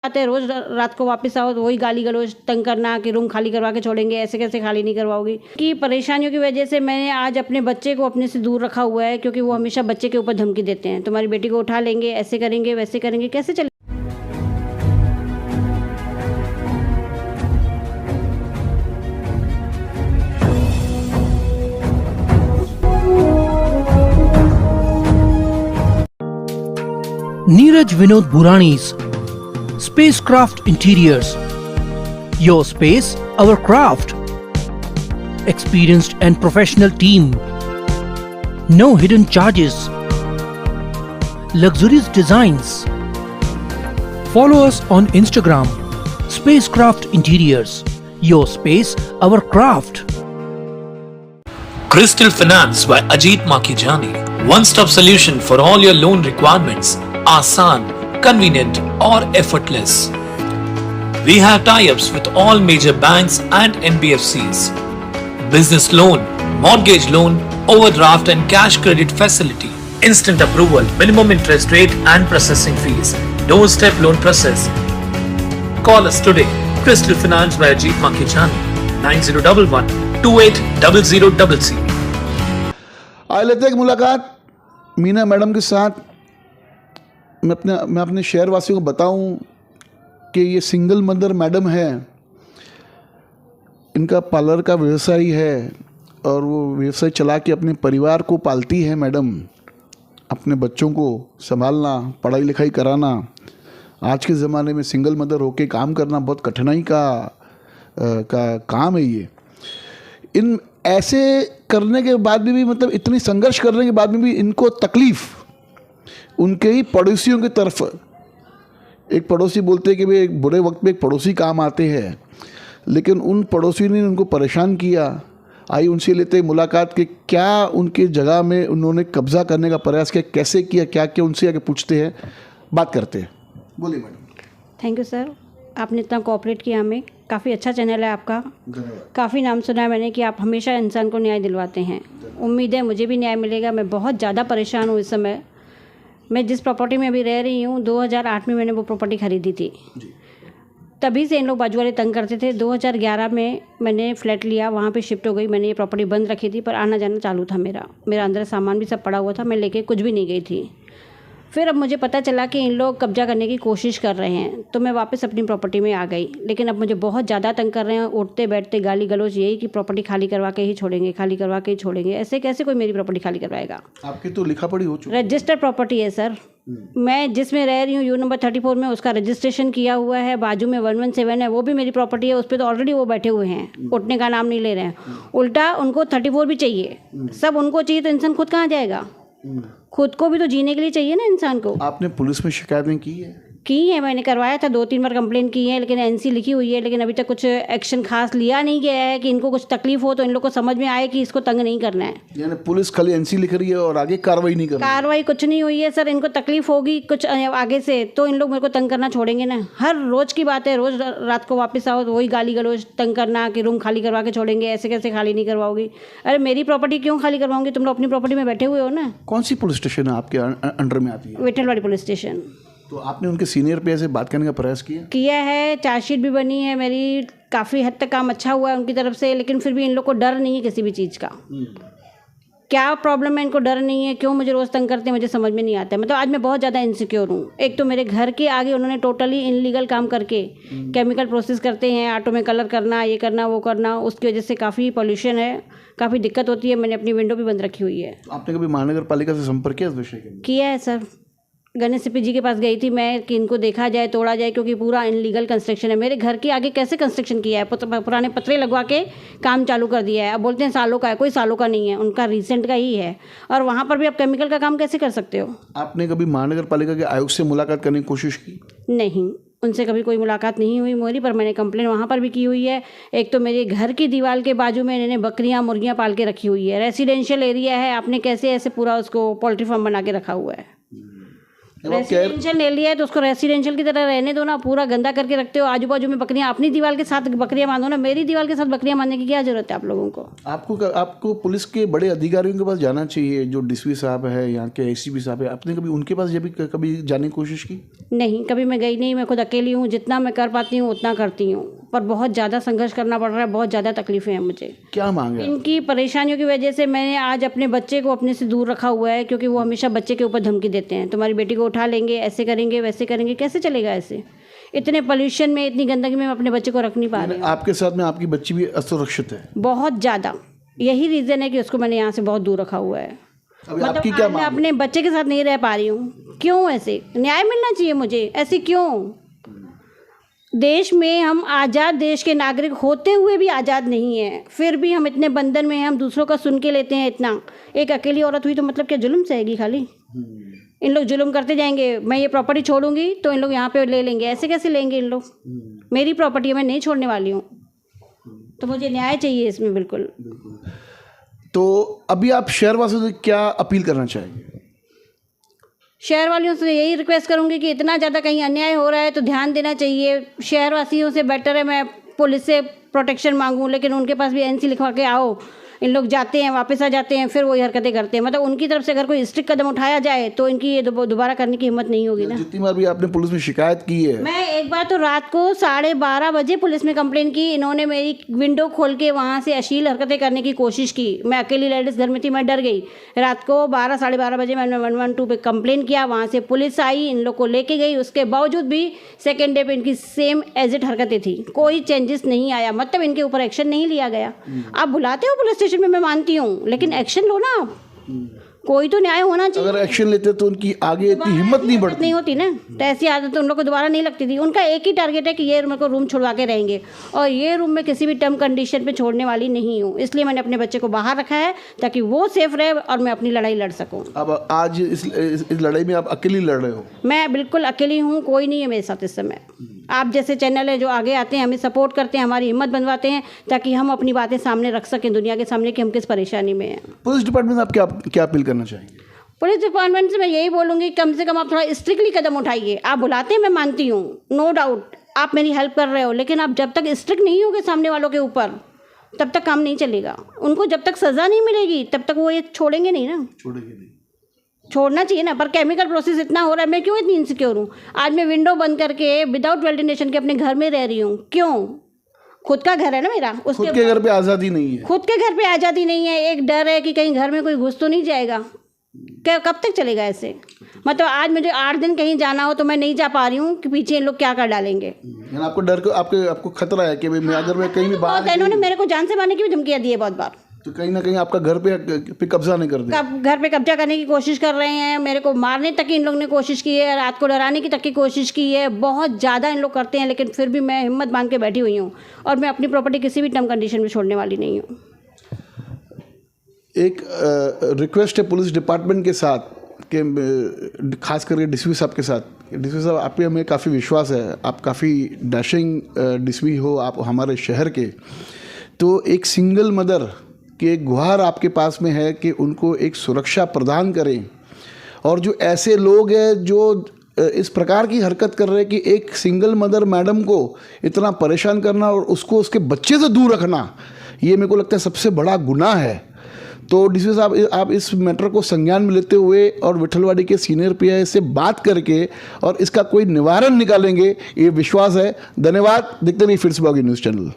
आते हैं रोज रात को वापस आओ तो वही गाली गलौज तंग करना कि रूम खाली करवा के छोड़ेंगे, ऐसे कैसे खाली नहीं करवाओगी। कि परेशानियों की वजह से मैंने आज अपने बच्चे को अपने से दूर रखा हुआ है, क्योंकि वो हमेशा बच्चे के ऊपर धमकी देते हैं, तुम्हारी बेटी को उठा लेंगे, ऐसे करेंगे वैसे करेंगे, कैसे चले। Neeraj Vinod Burani's Spacecraft Interiors. Your space, our craft. Experienced and professional team. No hidden charges. Luxurious designs. Follow us on Instagram. Spacecraft Interiors. Your space, our craft. Crystal Finance by Ajit Makijani. One-stop solution for all your loan requirements. Asan, convenient or effortless. We have tie-ups with all major banks and NBFCs. Business loan, mortgage loan, overdraft and cash credit facility. Instant approval, minimum interest rate and processing fees. Doorstep loan process. Call us today. Crystal Finance by Ajit Makijani. 9011 280000. आज लेते हैं एक मुलाकात Meena madam के साथ। मैं अपने शहरवासियों को बताऊं कि ये सिंगल मदर मैडम है, इनका पार्लर का व्यवसाय है और वो व्यवसाय चला के अपने परिवार को पालती है मैडम। अपने बच्चों को संभालना, पढ़ाई लिखाई कराना, आज के ज़माने में सिंगल मदर होके काम करना बहुत कठिनाई का काम है ये। इन ऐसे करने के बाद भी मतलब इतनी संघर्ष करने के बाद में भी इनको तकलीफ़ उनके ही पड़ोसियों की तरफ। एक पड़ोसी बोलते हैं कि भाई एक बुरे वक्त में एक पड़ोसी काम आते हैं, लेकिन उन पड़ोसी ने उनको परेशान किया। आई उनसे लेते हैं मुलाकात कि क्या उनके जगह में उन्होंने कब्ज़ा करने का प्रयास किया, कैसे किया, क्या क्या, उनसे आके पूछते हैं, बात करते हैं। बोलिए मैडम। थैंक यू सर, आपने इतना कोऑपरेट किया हमें। काफ़ी अच्छा चैनल है आपका, काफ़ी नाम सुना है मैंने कि आप हमेशा इंसान को न्याय दिलवाते हैं। उम्मीद है मुझे भी न्याय मिलेगा। मैं बहुत ज़्यादा परेशान हूँ इस समय। मैं जिस प्रॉपर्टी में अभी रह रही हूँ 2008 में मैंने वो प्रॉपर्टी ख़रीदी थी, तभी से इन लोग बाजू वाले तंग करते थे। 2011 में मैंने फ्लैट लिया, वहाँ पे शिफ्ट हो गई। मैंने ये प्रॉपर्टी बंद रखी थी, पर आना जाना चालू था मेरा अंदर सामान भी सब पड़ा हुआ था, मैं लेके कुछ भी नहीं गई थी। फिर अब मुझे पता चला कि इन लोग कब्जा करने की कोशिश कर रहे हैं, तो मैं वापस अपनी प्रॉपर्टी में आ गई। लेकिन अब मुझे बहुत ज़्यादा तंग कर रहे हैं, उठते बैठते गाली गलौज, यही कि प्रॉपर्टी खाली करवा के ही छोड़ेंगे, खाली करवा के ही छोड़ेंगे। ऐसे कैसे कोई मेरी प्रॉपर्टी खाली करवाएगा। आपकी तो लिखा पढ़ी हो चुकी, रजिस्टर्ड प्रॉपर्टी है सर। मैं जिसमें रह रही हूँ यू नंबर 34 में, उसका रजिस्ट्रेशन किया हुआ है। बाजू में 117 है, वो भी मेरी प्रॉपर्टी है। उस पर तो ऑलरेडी वो बैठे हुए हैं, उठने का नाम नहीं ले रहे हैं। उल्टा उनको 34 भी चाहिए, सब उनको चाहिए, तो इंसान खुद कहाँ जाएगा। खुद को भी तो जीने के लिए चाहिए ना इंसान को। आपने पुलिस में शिकायतें की है? मैंने करवाया था, 2-3 बार कंप्लेन की है, लेकिन एनसी लिखी हुई है, लेकिन अभी तक कुछ एक्शन खास लिया नहीं गया है कि इनको कुछ तकलीफ हो तो इन लोग को समझ में आए कि इसको तंग नहीं करना है। यानी पुलिस खाली एनसी लिख रही है और आगे कार्रवाई नहीं कर रही? कार्रवाई कुछ नहीं हुई है सर। इनको तकलीफ होगी कुछ आगे से तो इन लोग मेरे को तंग करना छोड़ेंगे ना। हर रोज़ की बात है, रोज़ रात को वापस आओ तो वही गाली गलौज तंग करना कि रूम खाली करवा के छोड़ेंगे, ऐसे कैसे खाली नहीं करवाओगी। अरे मेरी प्रॉपर्टी क्यों खाली करवाऊंगी, तुम लोग अपनी प्रॉपर्टी में बैठे हुए हो ना। कौन सी पुलिस स्टेशन है आपके अंडर में आती है? विठलवाड़ी पुलिस स्टेशन। तो आपने उनके सीनियर पे ऐसे बात करने का प्रयास किया है, चार्जशीट भी बनी है मेरी, काफ़ी हद तक काम अच्छा हुआ है उनकी तरफ से, लेकिन फिर भी इन लोग को डर नहीं है किसी भी चीज़ का। क्या प्रॉब्लम है, इनको डर नहीं है, क्यों मुझे रोज़ तंग करते हैं, मुझे समझ में नहीं आता है। मतलब आज मैं बहुत ज़्यादा इनसिक्योर हूँ। एक तो मेरे घर के आगे उन्होंने टोटली इनलीगल काम करके केमिकल प्रोसेस करते हैं, ऑटो में कलर करना, ये करना वो करना, उसकी वजह से काफ़ी पॉल्यूशन है, काफ़ी दिक्कत होती है। मैंने अपनी विंडो भी बंद रखी हुई है। आपने कभी महानगर पालिका से संपर्क किया इस विषय के? किया है सर, गणेश सीपी जी के पास गई थी मैं कि इनको देखा जाए, तोड़ा जाए, क्योंकि पूरा इनलीगल कंस्ट्रक्शन है। मेरे घर के आगे कैसे कंस्ट्रक्शन किया है, पुराने पत्रे लगवा के काम चालू कर दिया है। अब बोलते हैं सालों का है, कोई सालों का नहीं है, उनका रिसेंट का ही है। और वहाँ पर भी आप केमिकल का काम कैसे कर सकते हो। आपने कभी महानगर पालिका के आयुक्त से मुलाकात करने की कोशिश की? नहीं, उनसे कभी कोई मुलाकात नहीं हुई मेरी, पर मैंने कंप्लेन वहाँ पर भी की हुई है। एक तो मेरे घर की दीवार के बाजू में इन्होंने बकरियाँ मुर्गियाँ पाल के रखी हुई है। रेसिडेंशियल एरिया है, आपने कैसे ऐसे पूरा उसको पोल्ट्री फार्म बना के रखा हुआ है। रेसिडेंशियल ले लिया है तो उसको रेसिडेंशियल की तरह रहने दो ना, पूरा गंदा करके रखते हो। आजू बाजू में बकरियां, अपनी दीवार के साथ बकरियां बांधो ना, मेरी दीवार के साथ बकरियां बांधने की क्या जरूरत है आप लोगों को? आपको पुलिस के बड़े अधिकारियों के पास जाना चाहिए, जो डीसीपी साहब है, यहाँ के एसीपी साहब है। आपने कभी उनके पास कभी जाने की कोशिश की? नहीं, कभी मैं गई नहीं। मैं खुद अकेली हूँ, जितना मैं कर पाती हूँ उतना करती हूँ, पर बहुत ज़्यादा संघर्ष करना पड़ रहा है, बहुत ज़्यादा तकलीफें हैं मुझे। क्या मांग है? इनकी परेशानियों की वजह से मैंने आज अपने बच्चे को अपने से दूर रखा हुआ है, क्योंकि वो हमेशा बच्चे के ऊपर धमकी देते हैं, तुम्हारी बेटी को उठा लेंगे, ऐसे करेंगे, वैसे करेंगे। कैसे चलेगा ऐसे? इतने पोल्यूशन में, इतनी गंदगी में मैं अपने बच्चे को रख नहीं पा रही हूँ। आपके साथ में आपकी बच्ची भी असुरक्षित है? बहुत ज़्यादा। यही रीज़न है कि उसको मैंने यहाँ से बहुत दूर रखा हुआ है। आपकी क्या मैं अपने बच्चे के साथ नहीं रह पा रही हूँ। क्यों ऐसे? न्याय मिलना चाहिए मुझे, ऐसे क्यों? देश में हम आज़ाद देश के नागरिक होते हुए भी आज़ाद नहीं है, फिर भी हम इतने बंधन में हैं, हम दूसरों का सुन के लेते हैं इतना। एक अकेली औरत हुई तो मतलब क्या जुल्म सहेगी खाली? इन लोग जुल्म करते जाएंगे, मैं ये प्रॉपर्टी छोड़ूंगी तो इन लोग यहाँ पे ले लेंगे। ऐसे कैसे लेंगे इन लोग? मेरी प्रॉपर्टी मैं नहीं छोड़ने वाली हूँ, तो मुझे न्याय चाहिए इसमें बिल्कुल। तो अभी आप शहरवासियों से क्या अपील करना चाहेंगे? शहर वालियों से यही रिक्वेस्ट करूंगी कि इतना ज़्यादा कहीं अन्याय हो रहा है तो ध्यान देना चाहिए। शहरवासियों से बेटर है मैं पुलिस से प्रोटेक्शन मांगूं, लेकिन उनके पास भी एनसी लिखवा के आओ। इन लोग जाते हैं, वापस आ जाते हैं, फिर वही हरकतें करते हैं। मतलब उनकी तरफ से अगर कोई स्ट्रिक्ट कदम उठाया जाए तो इनकी ये दोबारा करने की हिम्मत नहीं होगी ना। जितनी बार भी आपने पुलिस में शिकायत की है? मैं एक बार तो रात को 12:30 बजे पुलिस में कंप्लेंट की। इन्होंने मेरी विंडो खोल के वहाँ से अश्लील हरकतें करने की कोशिश की। मैं अकेली लेडीज़ घर में थी, मैं डर गई। रात को 12-12:30 बजे मैंने 112 पे कंप्लेंट किया, वहाँ से पुलिस आई, इन लोग को लेके गई। उसके बावजूद भी सेकेंड डे पे इनकी सेम एज इट हरकतें थी, कोई चेंजेस नहीं आया। मतलब इनके ऊपर एक्शन नहीं लिया गया। आप बुलाते हो पुलिस स्टेशन में, मैं मानती हूँ, लेकिन एक्शन लो ना आप। कोई तो न्याय होना चाहिए। अगर एक्शन लेते तो उनकी आगे इतनी हिम्मत नहीं बढ़ती, नहीं होती ना। तो ऐसी आदत उन लोग को दोबारा नहीं लगती थी। उनका एक ही टारगेट है कि ये मेरे को रूम छुड़वा के रहेंगे, और ये रूम में किसी भी टर्म कंडीशन पे छोड़ने वाली नहीं हूँ। इसलिए मैंने अपने बच्चे को बाहर रखा है ताकि वो सेफ रहे और मैं अपनी लड़ाई लड़ सकूँ। अब आज इस लड़ाई में आप अकेली लड़ रहे हो? मैं बिल्कुल अकेली हूँ, कोई नहीं है मेरे साथ इस समय। आप जैसे चैनल है जो आगे आते हैं, हमें सपोर्ट करते हैं, हमारी हिम्मत बनवाते हैं ताकि हम अपनी बातें सामने रख सकें दुनिया के सामने कि हम किस परेशानी में हैं। पुलिस डिपार्टमेंट में आप क्या अपील करना चाहेंगे? पुलिस डिपार्टमेंट से मैं यही बोलूँगी, कम से कम आप थोड़ा स्ट्रिक्टली कदम उठाइए। आप बुलाते हैं, मैं मानती हूँ, नो डाउट आप मेरी हेल्प कर रहे हो, लेकिन आप जब तक स्ट्रिक्ट नहीं होगे सामने वालों के ऊपर, तब तक काम नहीं चलेगा। उनको जब तक सज़ा नहीं मिलेगी तब तक वो ये छोड़ेंगे नहीं ना। छोड़ेंगे नहीं, छोड़ना चाहिए ना। पर केमिकल प्रोसेस इतना हो रहा है, मैं क्यों इतनी इनसिक्योर हूँ? आज मैं विंडो बंद करके विदाउट वेंटिलेशन के अपने घर में रह रही हूँ। क्यों? खुद का घर है ना मेरा, खुद के घर पे आज़ादी नहीं है। खुद के घर पे आज़ादी नहीं है। एक डर है कि कहीं घर में कोई घुस तो नहीं जाएगा। क्या कब तक चलेगा ऐसे? मतलब आज मुझे 8 दिन कहीं जाना हो तो मैं नहीं जा पा रही हूँ कि पीछे इन लोग क्या कर डालेंगे। यानी आपको डर को आपको खतरा है कि भाई मैं अगर मैं कहीं भी बाहर, इन्होंने मेरे को जान से मारने की भी धमकियाँ दी है बहुत बार। तो कहीं ना कहीं आपका घर पे कब्जा नहीं कर दे। घर पे कब्जा करने की कोशिश कर रहे हैं, मेरे को मारने तक की इन लोग ने कोशिश की है, रात को डराने की तक की कोशिश की है। बहुत ज़्यादा इन लोग करते हैं, लेकिन फिर भी मैं हिम्मत बांध के बैठी हुई हूँ और मैं अपनी प्रॉपर्टी किसी भी टर्म कंडीशन में छोड़ने वाली नहीं हूँ। एक रिक्वेस्ट है पुलिस डिपार्टमेंट के साथ कि खास करके डीसीपी साहब के साथ। डीसीपी साहब, आप पे हमें काफ़ी विश्वास है, आप काफ़ी डैशिंग डीसीपी हो आप हमारे शहर के। तो एक सिंगल मदर की एक गुहार आपके पास में है कि उनको एक सुरक्षा प्रदान करें, और जो ऐसे लोग हैं जो इस प्रकार की हरकत कर रहे हैं कि एक सिंगल मदर मैडम को इतना परेशान करना और उसको उसके बच्चे से दूर रखना, ये मेरे को लगता है सबसे बड़ा गुनाह है। तो डीसीपी साहब, आप इस मैटर को संज्ञान में लेते हुए और विठलवाड़ी के सीनियर पीआई से बात करके और इसका कोई निवारण निकालेंगे, ये विश्वास है। धन्यवाद। देखते रहिए फिर से न्यूज़ चैनल।